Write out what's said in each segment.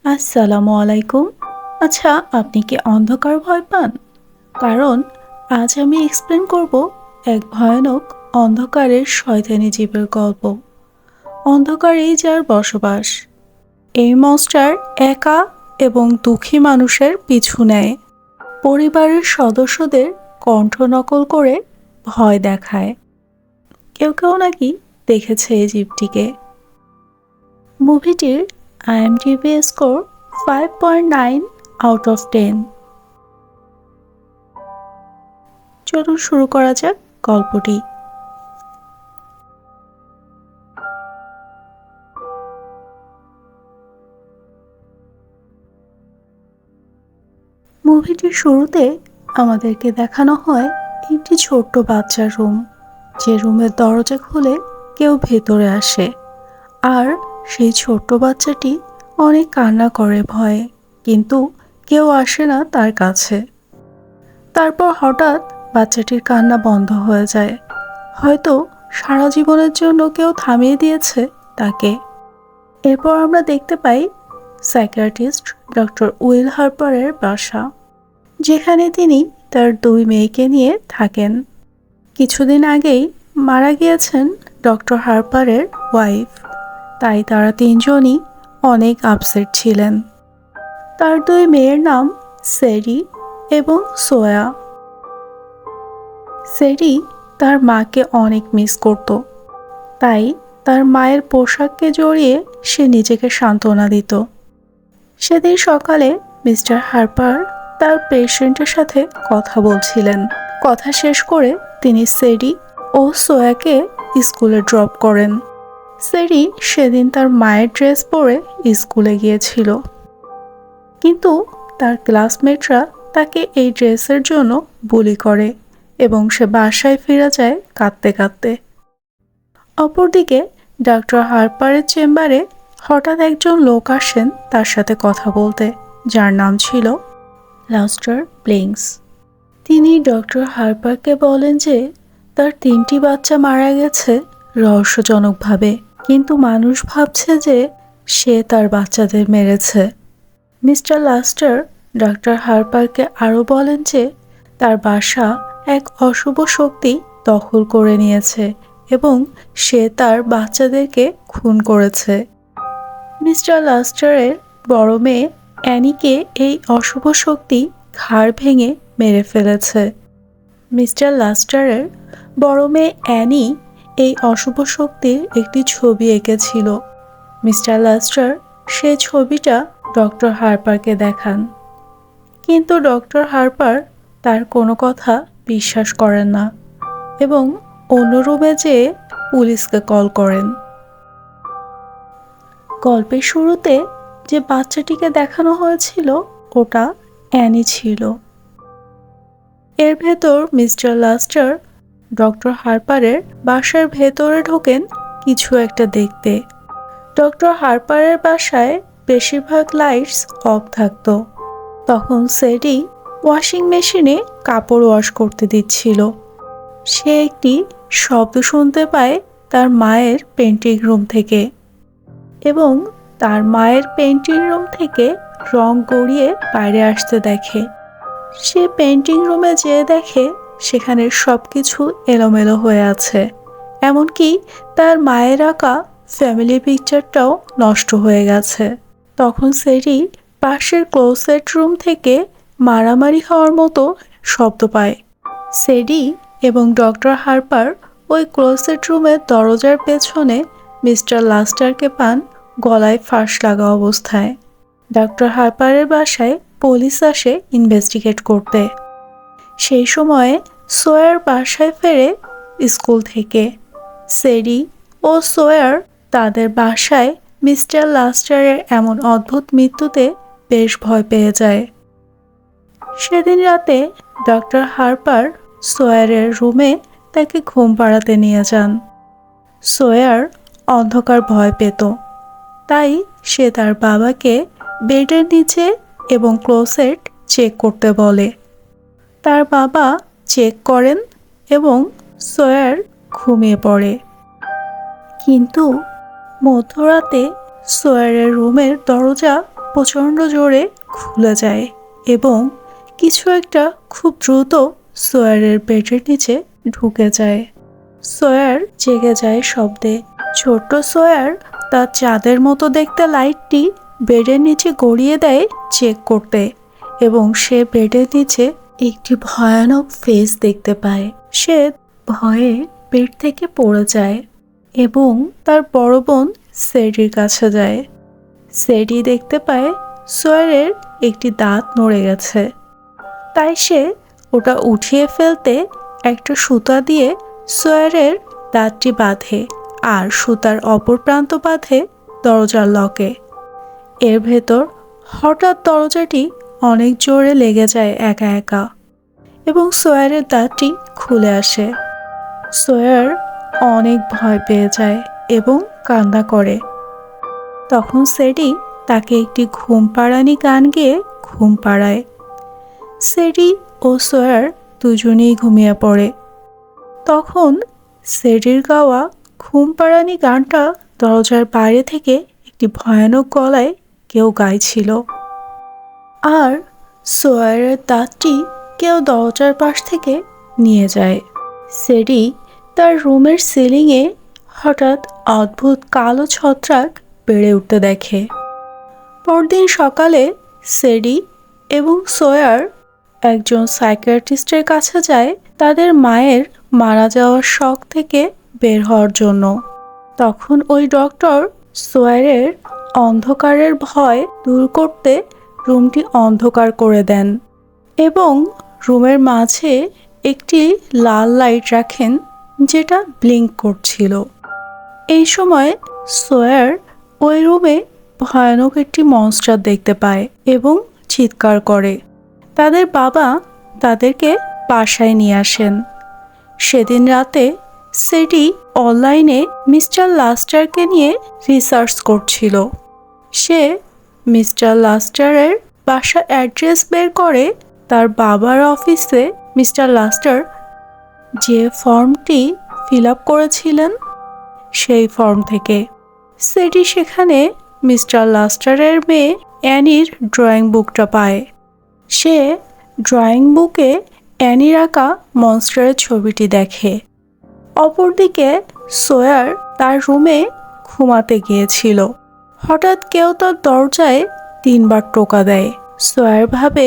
আসসালামু আলাইকুম। আচ্ছা, আপনি কি অন্ধকার ভয় পান? কারণ আজ আমি এক্সপ্লেন করব এক ভয়ানক অন্ধকারের শয়তানি জীবের গল্প। অন্ধকারেই যার বসবাস। এই মনস্টার একা এবং দুঃখী মানুষের পিছু নেয়। পরিবারের সদস্যদের কণ্ঠ নকল করে ভয় দেখায়। কেউ কেউ নাকি দেখেছে এই জীবটিকে। মুভিটির IMDb স্কোর 5.9 আউট অফ 10। চলুন শুরু করা যাক গল্পটি। মুভিটির শুরুতে আমাদেরকে দেখানো হয় একটি ছোট্ট বাচ্চার রুম, যে রুমের দরজা খুলে কেউ ভেতরে আসে। আর সেই ছোট্ট বাচ্চাটি অনেক কান্না করে ভয়ে, কিন্তু কেউ আসে না তার কাছে। তারপর হঠাৎ বাচ্চাটির কান্না বন্ধ হয়ে যায়। হয়তো সারা জীবনের জন্য কেউ থামিয়ে দিয়েছে তাকে। এরপর আমরা দেখতে পাই সাইকিয়াট্রিস্ট ডক্টর উইল হার্পারের বাসা, যেখানে তিনি তার দুই মেয়েকে নিয়ে থাকেন। কিছুদিন আগেই মারা গিয়েছেন ডক্টর হার্পারের ওয়াইফ, তাই তারা তিনজনই অনেক আপসেট ছিলেন। তার দুই মেয়ের নাম সেরি এবং সোয়া। সেরি তার মাকে অনেক মিস করত, তাই তার মায়ের পোশাককে জড়িয়ে সে নিজেকে সান্ত্বনা দিত। সেদিন সকালে মিস্টার হার্পার তার পেশেন্টের সাথে কথা বলছিলেন। কথা শেষ করে তিনি সেরি ও সোয়াকে স্কুলে ড্রপ করেন। সেরি সেদিন তার মায়ের ড্রেস পরে স্কুলে গিয়েছিল, কিন্তু তার ক্লাসমেটরা তাকে এই ড্রেসের জন্য বুলি করে এবং সে বাসায় ফিরে যায় কাঁদতে কাঁদতে। অপরদিকে ডক্টর হার্পারের চেম্বারে হঠাৎ একজন লোক আসেন তার সাথে কথা বলতে, যার নাম ছিল লাস্টার ব্লিংস। তিনি ডক্টর হার্পারকে বলেন যে তার 3টি বাচ্চা মারা গেছে রহস্যজনকভাবে, কিন্তু মানুষ ভাবছে যে সে তার বাচ্চাদের মেরেছে। মিস্টার লাস্টার ডক্টর হার্পারকে আরও বলেন যে তার বাসা এক অশুভ শক্তি দখল করে নিয়েছে এবং সে তার বাচ্চাদেরকে খুন করেছে। মিস্টার লাস্টারের বড় মেয়ে অ্যানিকে এই অশুভ শক্তি ঘাড় ভেঙে মেরে ফেলেছে। মিস্টার লাস্টারের বড় মেয়ে অ্যানি এই অশুভ শক্তির একটি ছবি এঁকেছিল। মিস্টার লাস্টার সেই ছবিটা ডক্টর হার্পারকে দেখান, কিন্তু ডক্টর হার্পার তার কোনো কথা বিশ্বাস করেন না এবং অন্য রুমে যেয়ে পুলিশকে কল করেন। গল্পের শুরুতে যে বাচ্চাটিকে দেখানো হয়েছিল ওটা অ্যানি ছিল। এর ভেতর মিস্টার লাস্টার ডক্টর হার্পারের বাসার ভেতরে ঢোকেন কিছু একটা দেখতে। ডক্টর হার্পারের বাসায় বেশিরভাগ লাইটস অফ থাকতো। তখন সেরি ওয়াশিং মেশিনে কাপড় ওয়াশ করতে দিচ্ছিল। সে একটি শব্দ শুনতে পায় তার মায়ের পেন্টিং রুম থেকে, এবং তার মায়ের পেন্টিং রুম থেকে রং গড়িয়ে বাইরে আসতে দেখে। সে পেন্টিং রুমে যেয়ে দেখে সেখানে সব কিছু এলোমেলো হয়ে আছে, এমনকি তার মায়ের আঁকা ফ্যামিলি পিকচারটাও নষ্ট হয়ে গেছে। তখন সেরি পাশের ক্লোজেট রুম থেকে মারামারি হওয়ার মতো শব্দ পায়। সেরি এবং ডক্টর হার্পার ওই ক্লোজেট রুমের দরজার পেছনে মিস্টার লাস্টারকে পান গলায় ফাঁস লাগা অবস্থায়। ডক্টর হার্পারের বাসায় পুলিশ আসে ইনভেস্টিগেট করতে। সেই সময়ে সোয়ার বাসায় ফেরে স্কুল থেকে। সেরি ও সোয়ার তাদের বাসায় মিস্টার লাস্টারের এমন অদ্ভুত মৃত্যুতে বেশ ভয় পেয়ে যায়। সেদিন রাতে ডক্টর হার্পার সোয়ারের রুমে তাকে ঘুম পাড়াতে নিয়ে যান। সোয়ার অন্ধকার ভয় পেত, তাই সে তার বাবাকে বেডের নিচে এবং ক্লোজেট চেক করতে বলে। তার বাবা চেক করেন এবং সোয়ার ঘুমিয়ে পড়ে। কিন্তু মধ্যরাতে সোয়ারের রুমের দরজা প্রচণ্ড জোরে খুলে যায় এবং কিছু একটা খুব দ্রুত সোয়ারের পেটের নিচে ঢুকে যায়। সোয়ার জেগে যায় শব্দে। ছোট্ট সোয়ার তার চাঁদের মতো দেখতে লাইটটি বেডের নিচে গড়িয়ে দেয় চেক করতে এবং সে বেডের নিচে একটি ভয়ানক ফেস দেখতে পায়। সে ভয়ে বেড থেকে পড়ে যায় এবং তার বড় বোন সেডির কাছে যায়। সেডি দেখতে পায় সোয়ারের একটি দাঁত নড়ে গেছে, তাই সে ওটা উঠিয়ে ফেলতে একটা সুতা দিয়ে সোয়ারের দাঁতটি বাঁধে আর সুতার অপর প্রান্ত বাঁধে দরজার লকে। এর ভেতর হঠাৎ দরজাটি অনেক জোরে লেগে যায় একা একা এবং সোয়ারের দাঁতটি খুলে আসে। সোয়ার অনেক ভয় পেয়ে যায় এবং কান্না করে। তখন সেডি তাকে একটি ঘুম পাড়ানি গান গেয়ে ঘুম পাড়ায়। সেডি ও সোয়ার দুজনেই ঘুমিয়ে পড়ে। তখন সেডির গাওয়া ঘুম পাড়ানি গানটা দরজার বাইরে থেকে একটি ভয়ানক গলায় কেউ গাইছিল, আর সোয়ারের দাঁতটি কেউ দরজার পাশ থেকে নিয়ে যায়। সেডি তার রুমের সিলিংয়ে হঠাৎ অদ্ভুত কালো ছত্রাক বেড়ে উঠতে দেখে। পরদিন সকালে সেডি এবং সোয়ার একজন সাইকিয়াট্রিস্টের কাছে যায় তাদের মায়ের মারা যাওয়ার শক থেকে বের হওয়ার জন্য। তখন ওই ডক্টর সোয়ারের অন্ধকারের ভয় দূর করতে রুমটি অন্ধকার করে দেন এবং রুমের মাঝে একটি লাল লাইট রাখেন যেটা ব্লিঙ্ক করছিল। এই সময় সোয়ার ওই রুমে ভয়ানক একটি মনস্টার দেখতে পায় এবং চিৎকার করে। তাদের বাবা তাদেরকে বাসায় নিয়ে আসেন। সেদিন রাতে সেডি অনলাইনে মিস্টার লাস্টারকে নিয়ে রিসার্চ করছিল। সে মিস্টার লাস্টারের বাসার অ্যাড্রেস বের করে তার বাবার অফিসে মিস্টার লাস্টার যে ফর্মটি ফিল আপ করেছিলেন সেই ফর্ম থেকে। সেডি সেখানে মিস্টার লাস্টারের মেয়ে অ্যানির ড্রয়িং বুকটা পায়। সে ড্রয়িং বুকে অ্যানির আঁকা মনস্টারের ছবিটি দেখে। অপরদিকে সোয়ার তার রুমে ঘুমাতে গিয়েছিল। হঠাৎ কেউ তার দরজায় 3 বার টোকা দেয়। সোয়ার ভাবে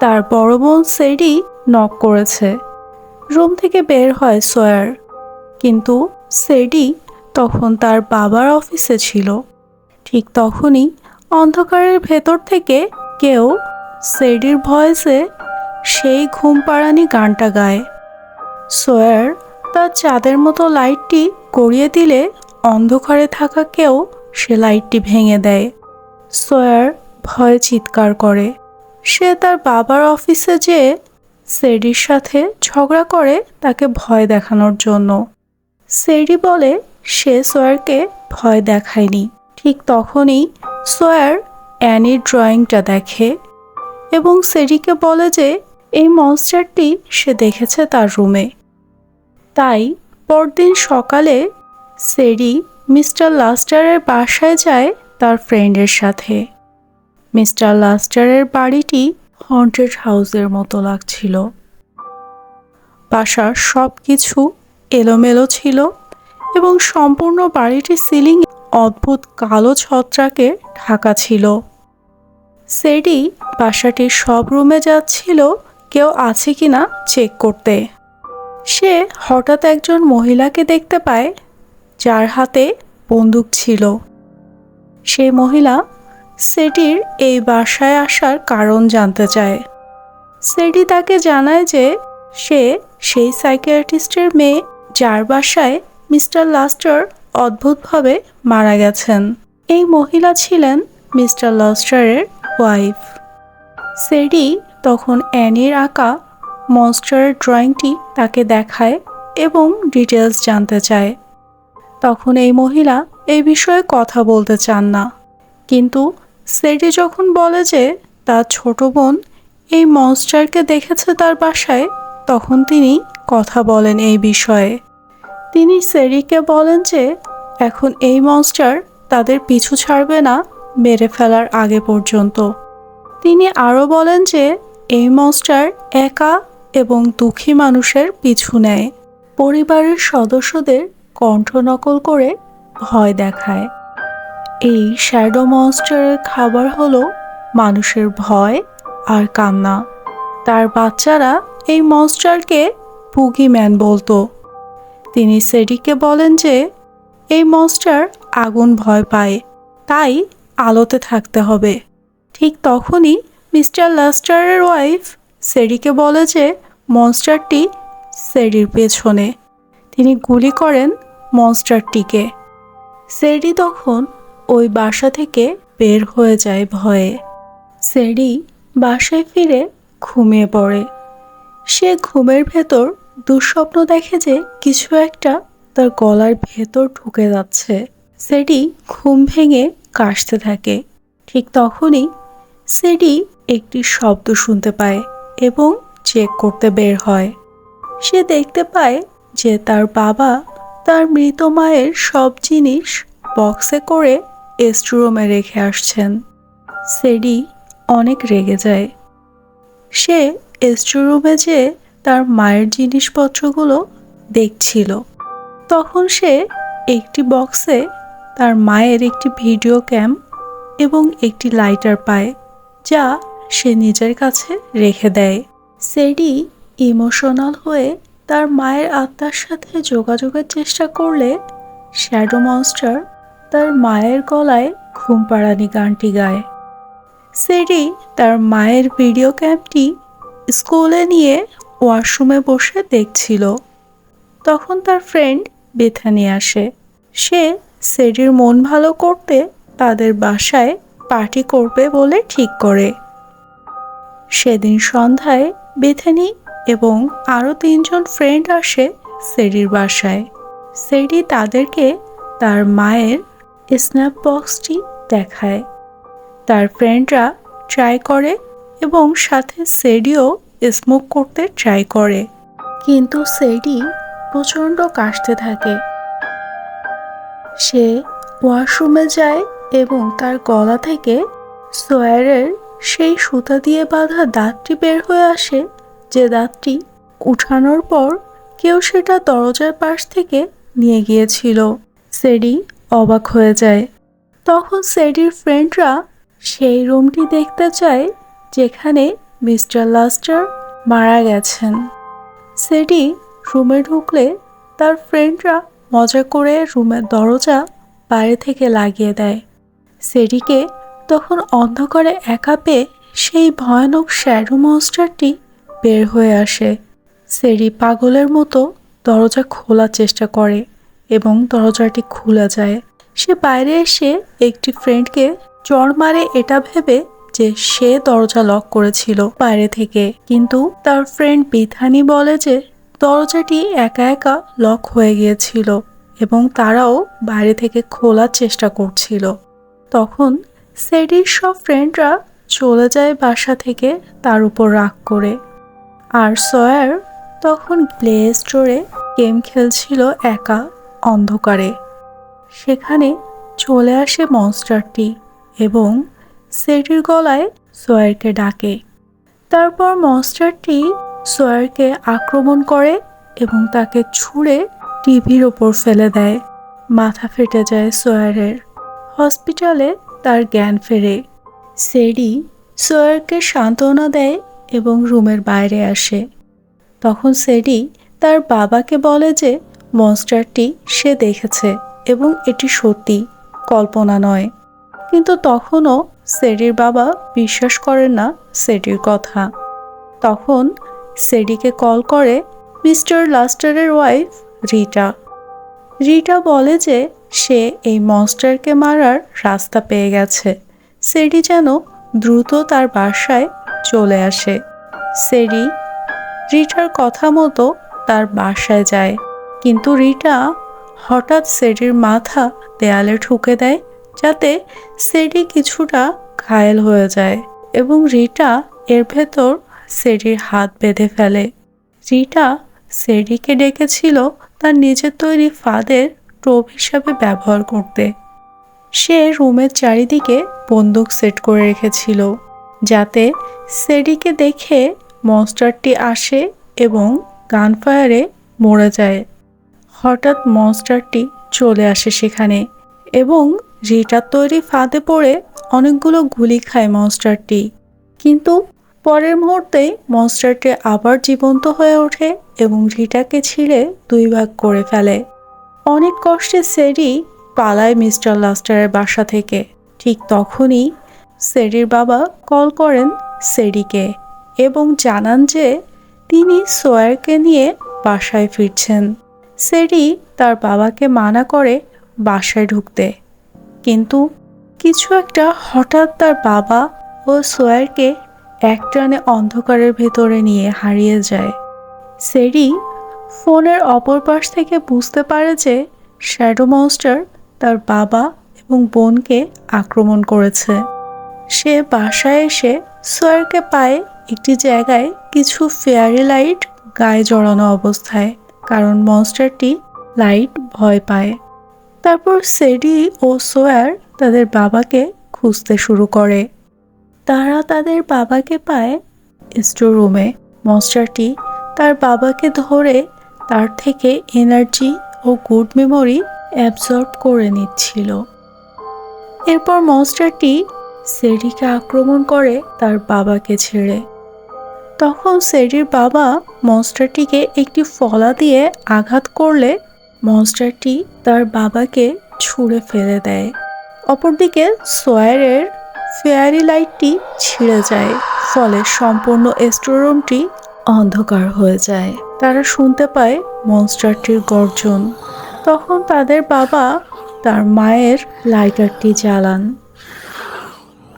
তার বড় বোন সেডি নক করেছে। রুম থেকে বের হয় সোয়ার, কিন্তু সেডি তখন তার বাবার অফিসে ছিল। ঠিক তখনই অন্ধকারের ভেতর থেকে কেউ সেডির ভয়েসে সেই ঘুম পাড়ানি গানটা গায়। সোয়ার তার চাঁদের মতো লাইটটি গড়িয়ে দিলে অন্ধকারে থাকা কেউ সে লাইটটি ভেঙে দেয়। সোয়ার ভয়ে চিৎকার করে। সে তার বাবার অফিসে যেয়ে সেডির সাথে ঝগড়া করে তাকে ভয় দেখানোর জন্য। সেডি বলে সে সোয়ারকে ভয় দেখায়নি। ঠিক তখনই সোয়ার অ্যানির ড্রয়িংটা দেখে এবং সেডিকে বলে যে এই মনস্টারটি সে দেখেছে তার রুমে। তাই পরদিন সকালে সেডি মিস্টার লাস্টারের বাসায় যায় তার ফ্রেন্ডের সাথে। মিস্টার লাস্টারের বাড়িটি হন্টেড হাউসের মতো লাগছিল। বাসার সব কিছু এলোমেলো ছিল এবং সম্পূর্ণ বাড়িটির সিলিং অদ্ভুত কালো ছত্রাকে ঢাকা ছিল। সেডি বাসাটির সব রুমে যাচ্ছিল কেউ আছে কিনা চেক করতে। সে হঠাৎ একজন মহিলাকে দেখতে পায় যার হাতে বন্দুক ছিল। সেই মহিলা সেডির এই বাসায় আসার কারণ জানতে চায়। সেডি তাকে জানায় যে সে সেই সাইকিয়াট্রিস্টের মেয়ে যার বাসায় মিস্টার লাস্টার অদ্ভুতভাবে মারা গেছেন। এই মহিলা ছিলেন মিস্টার লাস্টারের ওয়াইফ। সেডি তখন অ্যানির আঁকা মনস্টারের ড্রয়িংটি তাকে দেখায় এবং ডিটেলস জানতে চায়। তখন এই মহিলা এই বিষয়ে কথা বলতে চান না, কিন্তু সেডি যখন বলে যে তার ছোট বোন এই মনস্টারকে দেখেছে তার বাসায়, তখন তিনি কথা বলেন এই বিষয়ে। তিনি সেডিকে বলেন যে এখন এই মনস্টার তাদের পিছু ছাড়বে না মেরে ফেলার আগে পর্যন্ত। তিনি আরও বলেন যে এই মনস্টার একা এবং দুঃখী মানুষের পিছু নেয়, পরিবারের সদস্যদের কণ্ঠ নকল করে ভয় দেখায়। এই শ্যাডো মনস্টারের খাবার হলো মানুষের ভয় আর কান্না। তার বাচ্চারা এই মনস্টারকে বুগিম্যান বলতো। তিনি সেডিকে বলেন যে এই মনস্টার আগুন ভয় পায়, তাই আলোতে থাকতে হবে। ঠিক তখনই মিস্টার লাস্টারের ওয়াইফ সেডিকে বলে যে মনস্টারটি সেডির পেছনে। তিনি গুলি করেন মনস্টারটিকে। সেডি তখন ওই বাসা থেকে বের হয়ে যায় ভয়ে। সেডি বাসায় ফিরে ঘুমিয়ে পড়ে। সে ঘুমের ভেতর দুঃস্বপ্ন দেখে যে কিছু একটা তার গলার ভেতর ঢুকে যাচ্ছে। সেডি ঘুম ভেঙে কাশতে থাকে। ঠিক তখনই সেডি একটি শব্দ শুনতে পায় এবং চেক করতে বের হয়। সে দেখতে পায় যে তার বাবা তার মৃত মায়ের সব জিনিস বক্সে করে স্টোররুমে রেখে আসছেন। সেডি অনেক রেগে যায়। সে স্টোররুমে যেয়ে তার মায়ের জিনিসপত্রগুলো দেখছিল। তখন সে একটি বক্সে তার মায়ের একটি ভিডিও ক্যাম এবং একটি লাইটার পায়, যা সে নিজের কাছে রেখে দেয়। সেডি ইমোশনাল হয়ে তার মায়ের আত্মার সাথে যোগাযোগের চেষ্টা করলে শ্যাডো মনস্টার তার মায়ের গলায় ঘুম পাড়ানি গানটি গায়। সেডি তার মায়ের ভিডিও ক্যামটি স্কুলে নিয়ে ওয়াশরুমে বসে দেখছিল। তখন তার ফ্রেন্ড বেথানি আসে। সে সেডির মন ভালো করতে তাদের বাসায় পার্টি করবে বলে ঠিক করে। সেদিন সন্ধ্যায় বেথানি এবং আরও 3 জন ফ্রেন্ড আসে সেডির বাসায়। সেডি তাদেরকে তার মায়ের স্ন্যাপ বক্সটি দেখায়। তার ফ্রেন্ডরা ট্রাই করে এবং সাথে সেডিও স্মোক করতে ট্রাই করে, কিন্তু সেডি প্রচণ্ড কাশতে থাকে। সে ওয়াশরুমে যায় এবং তার গলা থেকে সোয়ারের সেই সুতা দিয়ে বাঁধা দাঁতটি বের হয়ে আসে, যে দাঁতটি উঠানোর পর কেউ সেটা দরজার পাশ থেকে নিয়ে গিয়েছিল। সেডি অবাক হয়ে যায়। তখন সেডির ফ্রেন্ডরা সেই রুমটি দেখতে চায় যেখানে মিস্টার লাস্টার মারা গেছেন। সেডি রুমে ঢুকলে তার ফ্রেন্ডরা মজা করে রুমের দরজা বাইরে থেকে লাগিয়ে দেয়। সেডিকে তখন অন্ধকারে একা পেয়ে সেই ভয়ানক শ্যাডো মনস্টারটি বের হয়ে আসে। সেডি পাগলের মতো দরজা খোলার চেষ্টা করে এবং দরজাটি খুলে যায়। সে বাইরে এসে একটি ফ্রেন্ডকে চড় মারে, এটা ভেবে যে সে দরজা লক করেছিল বাইরে থেকে, কিন্তু তার ফ্রেন্ড বেথানি বলে যে দরজাটি একা একা লক হয়ে গিয়েছিল এবং তারাও বাইরে থেকে খোলার চেষ্টা করছিল। তখন সেডির সব ফ্রেন্ডরা চলে যায় বাসা থেকে তার উপর রাগ করে। আর সয়ার তখন প্লে স্টোরে গেম খেলছিল একা অন্ধকারে। সেখানে চলে আসে মনস্টারটি এবং সেডির গলায় সোয়ারকে ডাকে। তারপর মনস্টারটি সোয়ারকে আক্রমণ করে এবং তাকে ছুঁড়ে টিভির ওপর ফেলে দেয়। মাথা ফেটে যায় সোয়ারের। হসপিটালে তার জ্ঞান ফেরে। সেডি সোয়ারকে সান্ত্বনা দেয় এবং রুমের বাইরে আসে। তখন সেডি তার বাবাকে বলে যে মনস্টারটি সে দেখেছে এবং এটি সত্যি, কল্পনা নয়। কিন্তু তখনও সেডির বাবা বিশ্বাস করেন না সেডির কথা। তখন সেডিকে কল করে মিস্টার লাস্টারের ওয়াইফ রিটা। রিটা বলে যে সে এই মনস্টারকে মারার রাস্তা পেয়ে গেছে। সেডি যেন দ্রুত তার বাসায় চলে আসে। সেডি রিটার কথা মতো তার বাসায় যায়, কিন্তু রিটা হঠাৎ সেডির মাথা দেয়ালে ঠুকে দেয়, যাতে সেডি কিছুটা ঘায়েল হয়ে যায় এবং রিটা এর ভেতর সেডির হাত বেঁধে ফেলে। রিটা সেডিকে ডেকেছিল তার নিজের তৈরি ফাঁদের টোপ হিসাবে ব্যবহার করতে। সে রুমের চারিদিকে বন্দুক সেট করে রেখেছিল যাতে সেডিকে দেখে মনস্টারটি আসে এবং গানফায়ারে মরে যায়। হঠাৎ মনস্টারটি চলে আসে সেখানে এবং রিটার তৈরি ফাঁদে পড়ে অনেকগুলো গুলি খায় মনস্টারটি। কিন্তু পরের মুহূর্তেই মনস্টারটি আবার জীবন্ত হয়ে ওঠে এবং রিটাকে ছিঁড়ে 2 ভাগ করে ফেলে। অনেক কষ্টে সেডি পালায় মিস্টার লাস্টারের বাসা থেকে। ঠিক তখনই সেডির বাবা কল করেন সেডিকে এবং জানান যে তিনি সোয়ারকে নিয়ে বাসায় ফিরছেন। সেডি তার বাবাকে মানা করে বাসায় ঢুকতে, কিন্তু কিছু একটা হঠাৎ তার বাবা ও সোয়ারকে একটানে অন্ধকারের ভেতরে নিয়ে হারিয়ে যায়। সেডি ফোনের অপর পাশ থেকে বুঝতে পারে যে শ্যাডো মনস্টার তার বাবা এবং বোনকে আক্রমণ করেছে। সে বাসায় এসে সোয়ারকে পায় একটি জায়গায় কিছু ফেয়ারি লাইট গায়ে জড়ানো অবস্থায়, কারণ মনস্টারটি লাইট ভয় পায়। তারপর সেডি ও সোয়ার তাদের বাবাকে খুঁজতে শুরু করে। তারা তাদের বাবাকে পায় স্টোর রুমে। মনস্টারটি তার বাবাকে ধরে তার থেকে এনার্জি ও গুড মেমোরি অ্যাবজর্ব করে নিচ্ছিল। এরপর মনস্টারটি সেডিকে আক্রমণ করে তার বাবাকে ছেড়ে। তখন সেডির বাবা মনস্টারটিকে একটি ফলা দিয়ে আঘাত করলে মনস্টারটি তার বাবাকে ছুঁড়ে ফেলে দেয়। অপরদিকে সোয়ারের ফেয়ারি লাইটটি ছিঁড়ে যায়, ফলে সম্পূর্ণ স্টোররুমটি অন্ধকার হয়ে যায়। তারা শুনতে পায় মনস্টারটির গর্জন। তখন তাদের বাবা তার মায়ের লাইটারটি জ্বালান,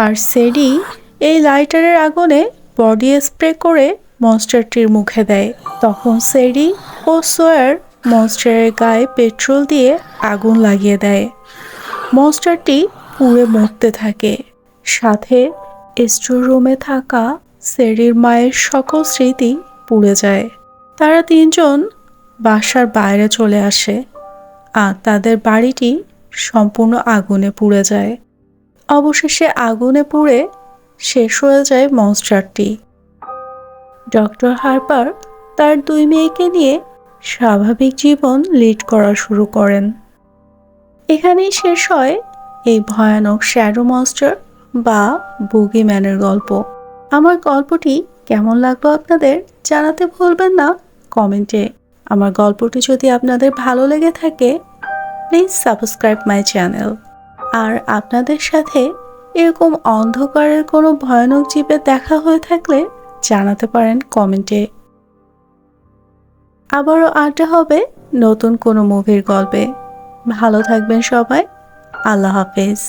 আর সেডি এই লাইটারের আগুনে বডি স্প্রে করে মনস্টারটির মুখে দেয়। তখন সেডি ও সোয়ার মনস্টারের গায়ে পেট্রোল দিয়ে আগুন লাগিয়ে দেয়। মনস্টারটি পুড়ে মরতে থাকে, সাথে স্টোর রুমে থাকা সেডির মায়ের সকল স্মৃতি পুড়ে যায়। তারা 3 জন বাসার বাইরে চলে আসে আর তাদের বাড়িটি সম্পূর্ণ আগুনে পুড়ে যায়। অবশেষে আগুনে পুড়ে শেষ হয়ে যায় মনস্টারটি। ডক্টর হার্পার তার 2 মেয়েকে নিয়ে স্বাভাবিক জীবন লিড করা শুরু করেন। এখানেই শেষ হয় এই ভয়ানক শ্যাডো মনস্টার বা বুগিম্যানের গল্প। আমার গল্পটি কেমন লাগলো আপনাদের জানাতে ভুলবেন না কমেন্টে। আমার গল্পটি যদি আপনাদের ভালো লেগে থাকে প্লিজ সাবস্ক্রাইব মাই চ্যানেল। আর আপনাদের সাথে এরকম অন্ধকারের কোনো ভয়ানক জীবের দেখা হয়ে থাকলে জানাতে পারেন কমেন্টে। আবারও আড্ডা হবে নতুন কোনো মুভির গল্পে। ভালো থাকবেন সবাই। আল্লাহ হাফেজ।